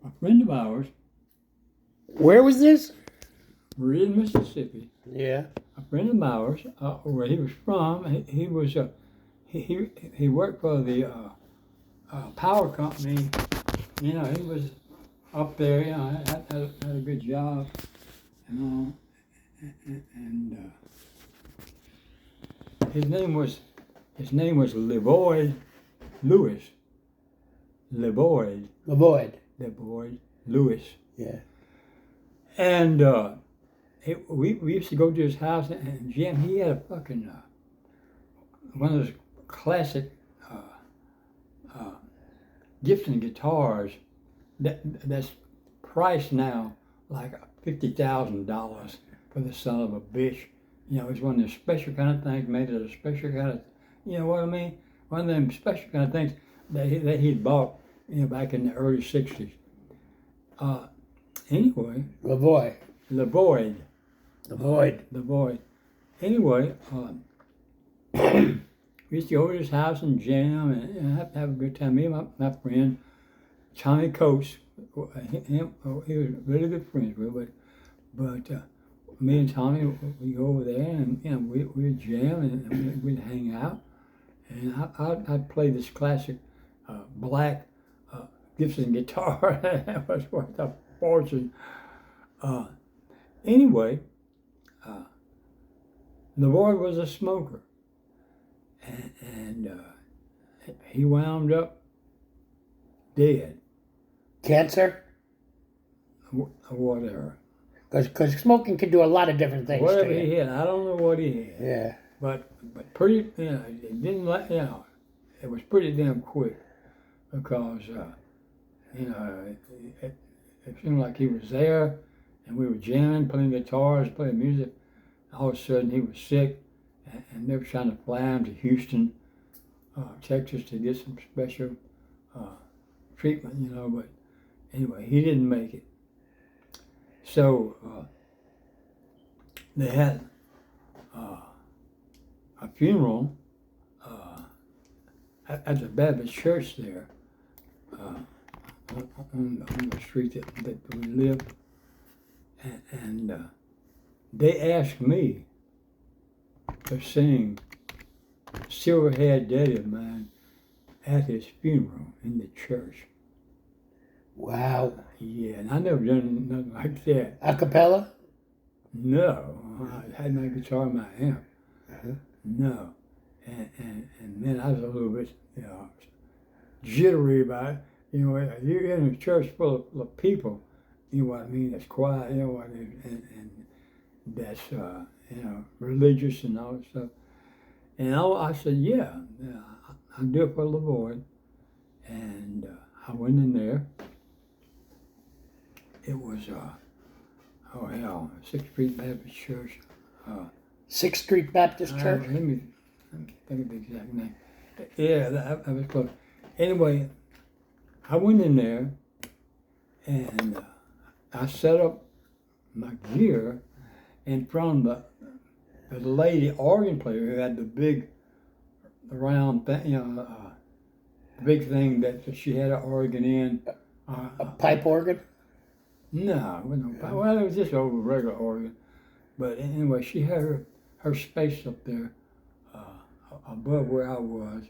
A friend of ours, Where was this? we're in Mississippi. Yeah. A friend of ours, where he was from, he was he worked for the power company. You know, he was up there. You know, had a good job, and all. And his name was Levoid Lewis. Levoid Lewis. Yeah. And we used to go to his house and jam. He had a fucking one of those classic Gibson guitars that's priced now like $50,000 for the son of a bitch. You know, it's one of those special kind of things, made of a special kind of, you know what I mean? One of them special kind of things that he'd bought, you know, back in the early '60s. Anyway. Levoid. Anyway, we used to go to his house and jam and have a good time. Me and my friend, Tommy Coates, he was really good friends with, but me and Tommy, we go over there and, you know, we'd jam and we'd hang out. And I'd play this classic black Gibson guitar that was worth a fortune. Anyway, the boy was a smoker, and he wound up dead. Cancer? Whatever. Because smoking can do a lot of different things. Whatever he had, I don't know what he had. Yeah. But pretty, you know, it didn't let, you know, it was pretty damn quick because, you know, it seemed like he was there and we were jamming, playing guitars, playing music. All of a sudden he was sick and they were trying to fly him to Houston, Texas to get some special treatment, you know, but anyway, he didn't make it. So they had a funeral at the Baptist church there on the street that we lived, and they asked me to sing Silverhead Daddy of Mine at his funeral in the church. Wow. Yeah, and I never done nothing like that. A cappella? No, I had my guitar and my amp. Uh-huh. No, and then I was a little bit, you know, jittery about it. You know, you're in a church full of people, you know what I mean, that's quiet, you know what I mean, and that's, you know, religious and all that stuff. And I said, yeah, I'll do it for Levoid. And I went in there. It was, 6th Street Baptist Church. 6th Street Baptist Church? Let me think of the exact name. Yeah, that was close. Anyway, I went in there and I set up my gear in front of the lady organ player who had the big round thing, you know, big thing that she had an organ in. A pipe organ? No, it wasn't no pipe. Well, it was just a regular organ. But anyway, she had her space up there above where I was.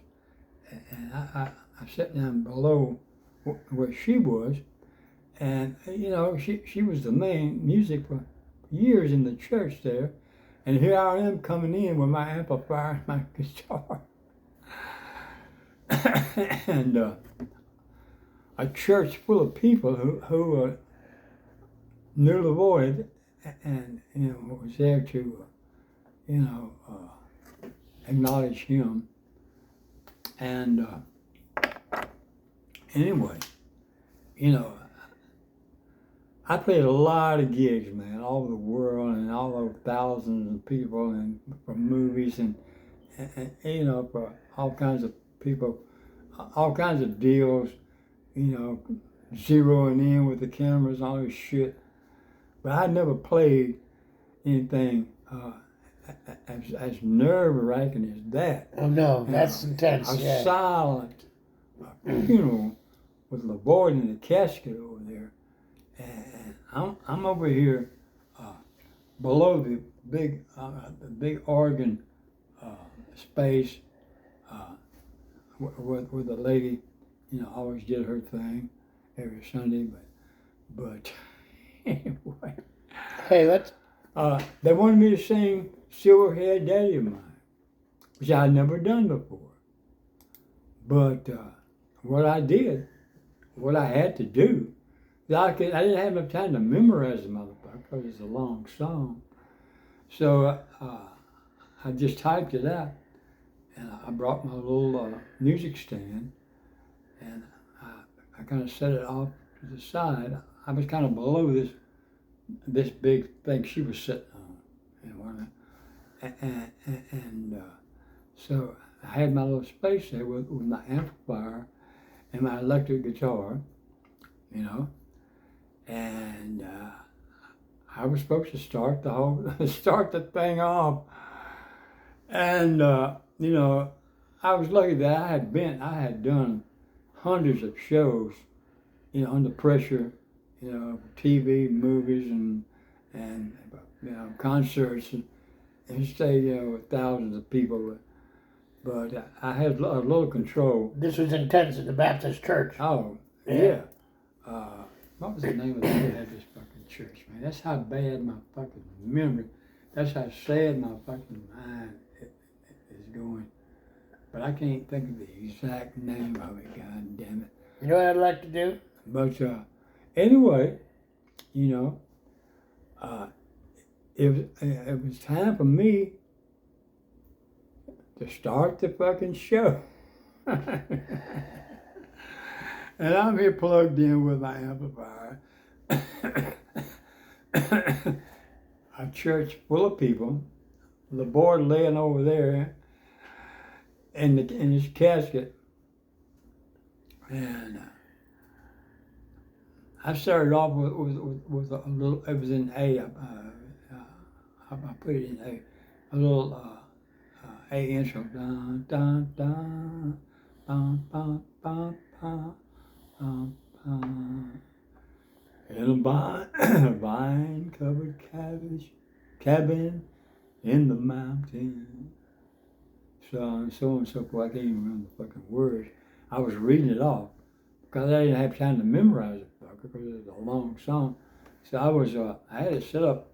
And I sat down below where she was. And, you know, she was the main music for years in the church there. And here I am coming in with my amplifier and my guitar. And a church full of people who knew Levoid and, you know, was there to, you know, acknowledge him. And anyway, you know, I played a lot of gigs, man, all over the world and all over thousands of people and for movies and you know, for all kinds of people, all kinds of deals, you know, zeroing in with the cameras and all this shit. But I never played anything as nerve-wracking as that. Oh no, that's intense. A silent funeral with Levoid in the casket over there. I'm over here below the big organ space where the lady, always did her thing every Sunday. But anyway, Hey, let's. they wanted me to sing "Silverhead Daddy of Mine," which I had never done before. But what I did, what I had to do, I didn't have enough time to memorize the motherfucker because it's a long song. So I just typed it out, and I brought my little music stand, and I kind of set it off to the side. I was kind of below this big thing she was sitting on, and so I had my little space there with my amplifier and my electric guitar, and I was supposed to start the thing off, and I was lucky that I had done hundreds of shows, under pressure, TV, movies, and concerts, and stay with thousands of people. But I had a little control. This was intense at the Baptist church. Oh, yeah. What was the name of the Baptist fucking church, man? That's how bad my fucking memory, that's how sad my fucking mind is going. But I can't think of the exact name of it, god damn it. You know what I'd like to do? But anyway, it was time for me to start the fucking show. And I'm here plugged in with my amplifier. A church full of people, the board laying over there in his casket. And I started off with a little, it was in A, I put it in a little A intro. Dun, dun, dun, dun, dun, dun, dun, dun, dun. In a vine-covered cabin in the mountain. So on and so forth. I can't even remember the fucking words. I was reading it off because I didn't have time to memorize it because it was a long song. So I had it set up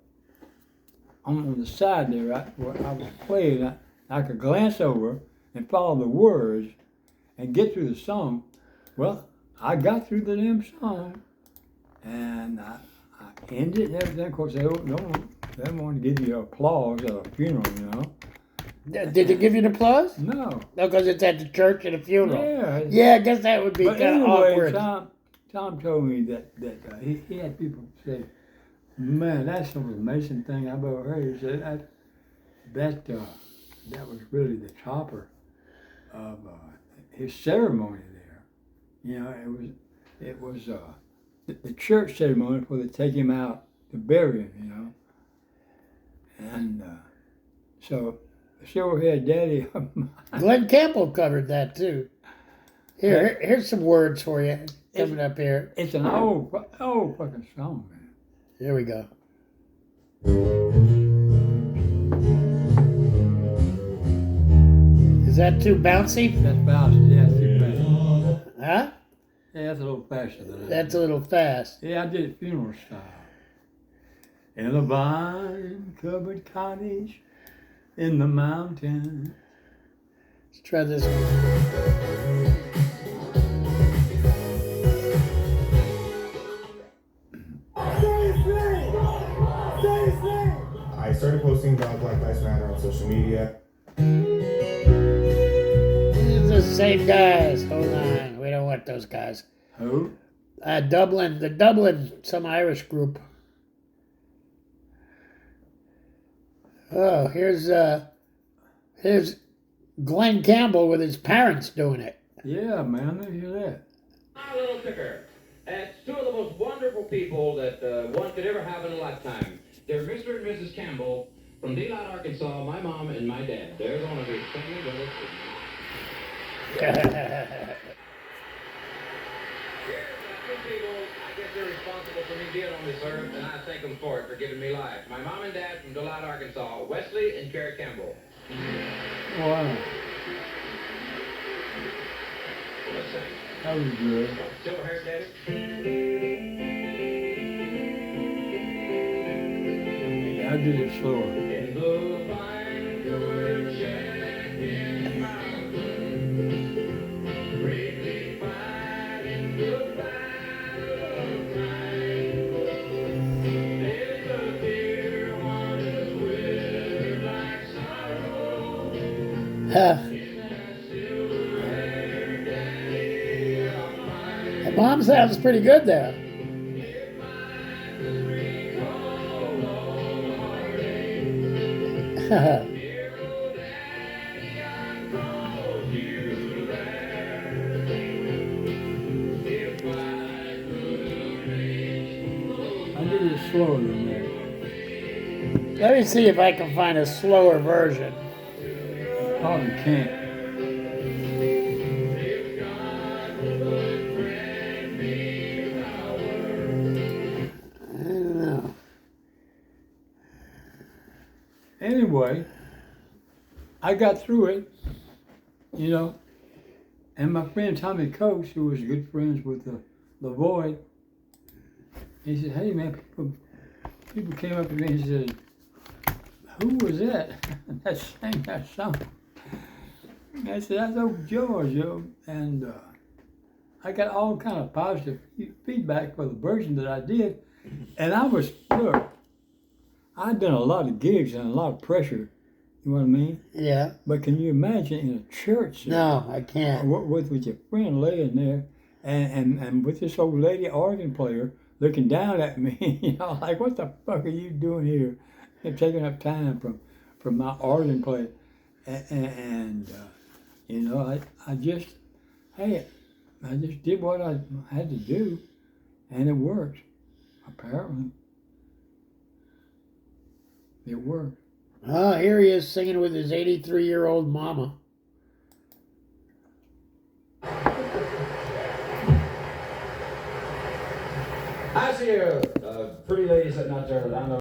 on the side there, right, where I was playing. I could glance over and follow the words and get through the song. Well, I got through the damn song, and I ended and everything. Of course, they don't want to give you applause at a funeral, Did they give you an applause? No. No, because it's at the church at a funeral. Yeah. Yeah, I guess that would be But kind of anyway, awkward. Tom told me that he had people say, "Man, that's the most amazing thing I've ever heard." He said that was really the topper of his ceremony there. It was the church ceremony before they take him out to bury him. And so Silverhead Daddy. Glenn Campbell covered that too. Here's some words for you coming up here. It's an old fucking song, man. Here we go. Is that too bouncy? That's bouncy, yeah, it's too fast. Huh? Yeah, that's a little faster than that. That's a little fast. Yeah, I did it funeral style. In a vine-covered cottage in the mountain. Let's try this one. I started posting about Black Lives Matter on social media. These are the same guys. Hold on. We don't want those guys. Who? Dublin, some Irish group. Oh, here's Glenn Campbell with his parents doing it. Yeah, man, let me hear that. My little picker. It's two of the most wonderful people that one could ever have in a lifetime. They're Mr. and Mrs. Campbell from Daylight, Arkansas, my mom and my dad. There's one of his family brothers. Here's two people, I guess that they're responsible for me being on this earth, and I thank them for it, for giving me life. My mom and dad from Delight, Arkansas, Wesley and Carrie Campbell. Wow. Let's sing. That was good. Silver hair, Daddy. Yeah, I did it slower. In the vine, good check in mountain, bravely fighting the battle of time. There's a dear one who's withered like sorrow. The mom sounds pretty good there. I did it slower than that. Let me see if I can find a slower version. Probably can't. I don't know. Anyway, I got through it, you know, and my friend Tommy Coates, who was good friends with Levoid, he said, "Hey man, people came up to me and said, who was that that sang that song?" And I said, "That's old George, yo." And I got all kind of positive feedback for the version that I did, and I was, look, I'd done a lot of gigs and a lot of pressure, you know what I mean? Yeah. But can you imagine in a church? No, I can't. With your friend laying there, and with this old lady organ player looking down at me, you know, like, what the fuck are you doing here? You're taking up time from my organ play, and you know, I just did what I had to do, and it worked. Apparently, it worked. Oh, here he is singing with his 83-year-old mama. I see a pretty lady sitting out there. I don't know.